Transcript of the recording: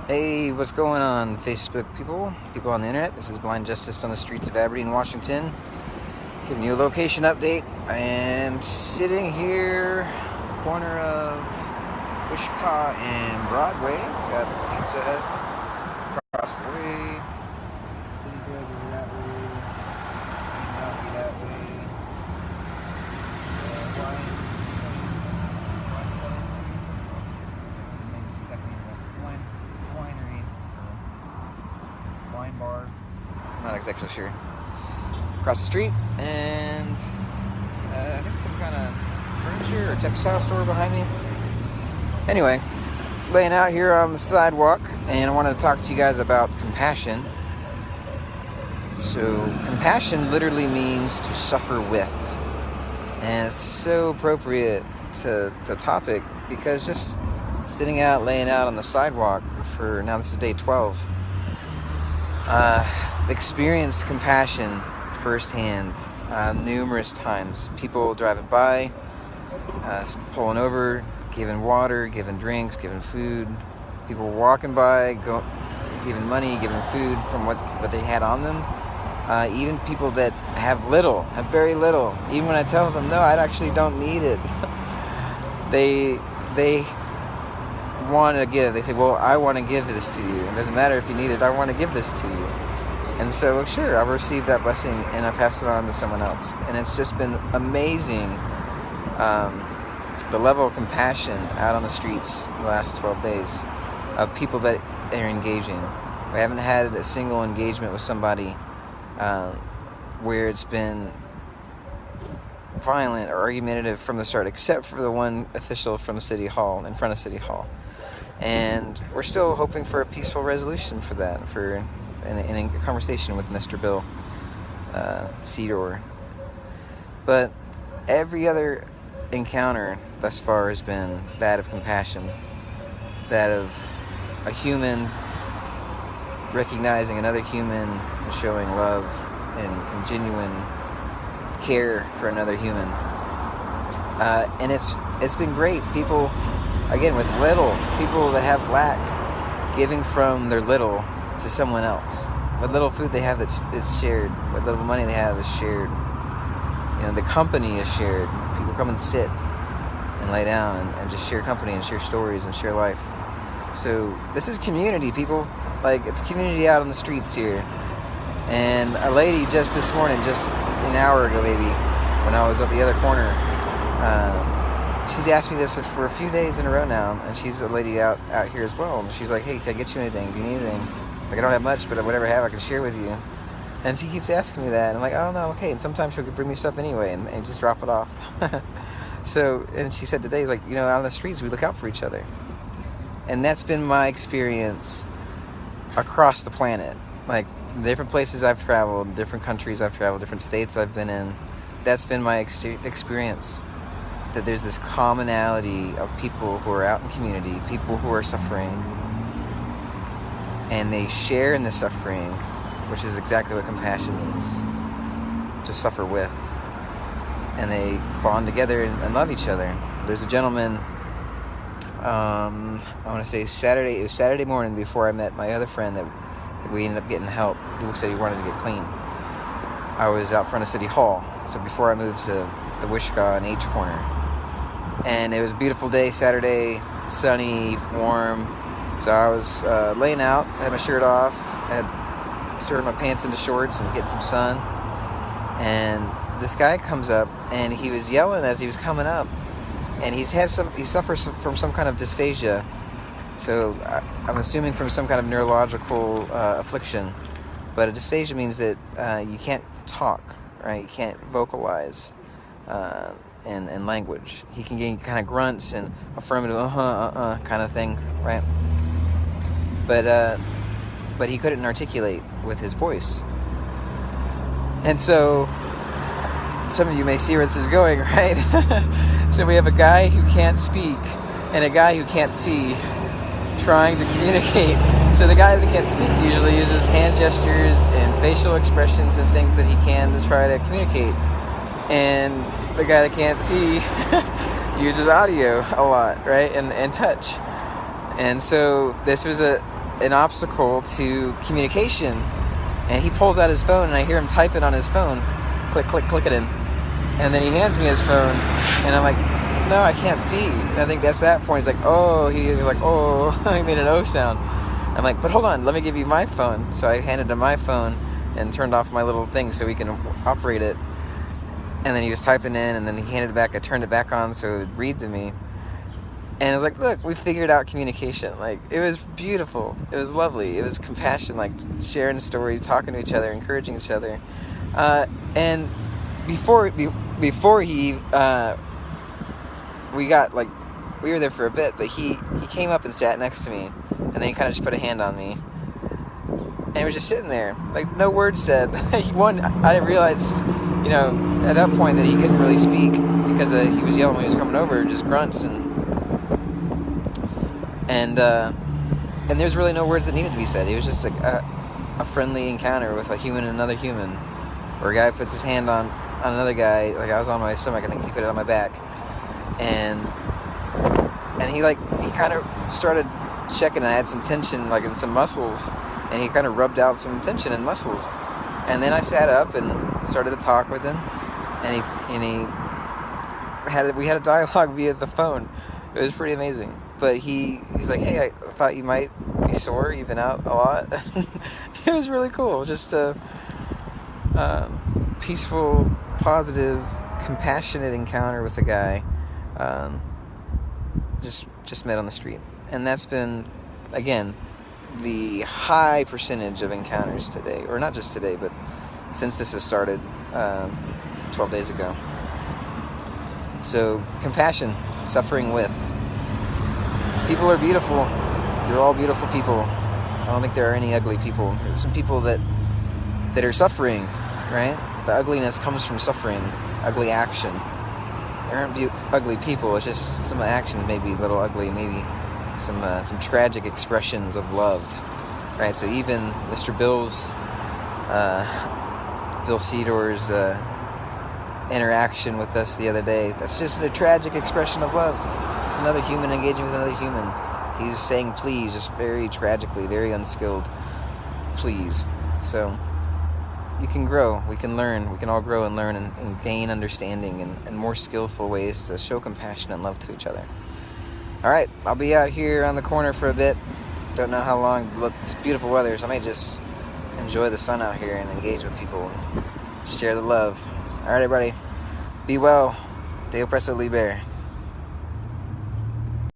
Hey, what's going on, Facebook people on the internet? This is Blind Justice on the streets of Aberdeen, Washington. Giving you a location update. I am sitting here, corner of Wishkah and Broadway. Got Pizza Hut across the way, City Drug over that way, City Mountain that way, wine cellar, and then exactly winery, wine bar. Not exactly sure. Across the street, and I think some kind of furniture or textile store behind me. Anyway, laying out here on the sidewalk, and I wanted to talk to you guys about compassion. So, compassion literally means to suffer with, and it's so appropriate to the topic because just sitting out, laying out on the sidewalk for now, this is day 12. Experienced compassion firsthand numerous times. People driving by, pulling over, giving water, giving drinks, giving food. People walking by, giving money, giving food from what they had on them. Even people that have very little. Even when I tell them, no, I actually don't need it. they want to give. They say, well, I want to give this to you. It doesn't matter if you need it. I want to give this to you. And so, sure, I've received that blessing and I pass it on to someone else. And it's just been amazing, the level of compassion out on the streets the last 12 days of people that are engaging. I haven't had a single engagement with somebody where it's been violent or argumentative from the start, except for the one official from City Hall, in front of City Hall. And we're still hoping for a peaceful resolution for that, in a conversation with Mr. Bill Cedar. But every other encounter thus far has been that of compassion, that of a human recognizing another human and showing love and genuine care for another human. And it's been great. People, again, with little, people that have lack, giving from their little to someone else. What little food they have that is shared, what little money they have is shared. The company is shared. People come and sit and lay down and just share company and share stories and share life. So this is community, people. Like, it's community out on the streets here. And a lady just this morning, just an hour ago maybe, when I was at the other corner, she's asked me this for a few days in a row now, and she's a lady out here as well. And she's like, hey, can I get you anything? Do you need anything? It's like, I don't have much, but whatever I have, I can share with you. And she keeps asking me that. And I'm like, oh, no, okay. And sometimes she'll bring me stuff anyway and just drop it off. So, and she said today, like, out on the streets, we look out for each other. And that's been my experience across the planet. Like, different places I've traveled, different countries I've traveled, different states I've been in. That's been my experience. That there's this commonality of people who are out in community, people who are suffering, and they share in the suffering, which is exactly what compassion means, to suffer with. And they bond together and love each other. There's a gentleman, I want to say it was Saturday morning before I met my other friend that we ended up getting help, who said he wanted to get clean. I was out front of City Hall, so before I moved to the Wishkah and H corner. And it was a beautiful day, Saturday, sunny, warm. So I was laying out, had my shirt off, had turned my pants into shorts and getting some sun. And this guy comes up, and he was yelling as he was coming up. And he suffers from some kind of dysphagia. So I'm assuming from some kind of neurological affliction. But a dysphagia means that you can't talk, right? You can't vocalize in language. He can get kind of grunts and affirmative kind of thing, right? But he couldn't articulate with his voice. And so some of you may see where this is going, right? So we have a guy who can't speak and a guy who can't see trying to communicate. So the guy that can't speak usually uses hand gestures and facial expressions and things that he can to try to communicate. And the guy that can't see uses audio a lot, right? And touch. And so this was an obstacle to communication. And he pulls out his phone, and I hear him typing on his phone, click, click, click it in. And then he hands me his phone, and I'm like, no, I can't see. And I think that's that point. He's like, oh, he was like, oh, he made an O sound. I'm like, but hold on, let me give you my phone. So I handed him my phone and turned off my little thing so he can operate it. And then he was typing in, and then he handed it back. I turned it back on so it would read to me. And I was like, look, we figured out communication. Like, it was beautiful. It was lovely. It was compassion, like sharing stories, talking to each other, encouraging each other. And before he, we were there for a bit, but he came up and sat next to me, and then he kind of just put a hand on me. And he was just sitting there, like, no words said. I didn't realize, at that point that he couldn't really speak because he was yelling when he was coming over, just grunts and there's really no words that needed to be said. It was just a friendly encounter with a human and another human, where a guy puts his hand on another guy. Like, I was on my stomach, I think he put it on my back, and he kind of started checking. I had some tension, like in some muscles, and he kind of rubbed out some tension in muscles. And then I sat up and started to talk with him, and we had a dialogue via the phone. It was pretty amazing. But he's like, hey, I thought you might be sore. You've been out a lot. It was really cool. Just a peaceful, positive, compassionate encounter with a guy. Just met on the street. And that's been, again, the high percentage of encounters today. Or not just today, but since this has started 12 days ago. So, compassion, suffering with. People are beautiful. You're all beautiful people. I don't think there are any ugly people. There's some people that are suffering, right? The ugliness comes from suffering, ugly action. There aren't ugly people. It's just some actions maybe a little ugly, maybe some tragic expressions of love, right? So even Mr. Bill Seedor's interaction with us the other day, that's just a tragic expression of love. It's another human engaging with another human. He's saying please, just very tragically, very unskilled, please. So you can grow, we can learn, we can all grow and learn and gain understanding and more skillful ways to show compassion and love to each other. Alright, I'll be out here on the corner for a bit. Don't know how long. It's beautiful weather, so I may just enjoy the sun out here and engage with people. Share the love. Alright, everybody. Be well. Deo Presso Liber.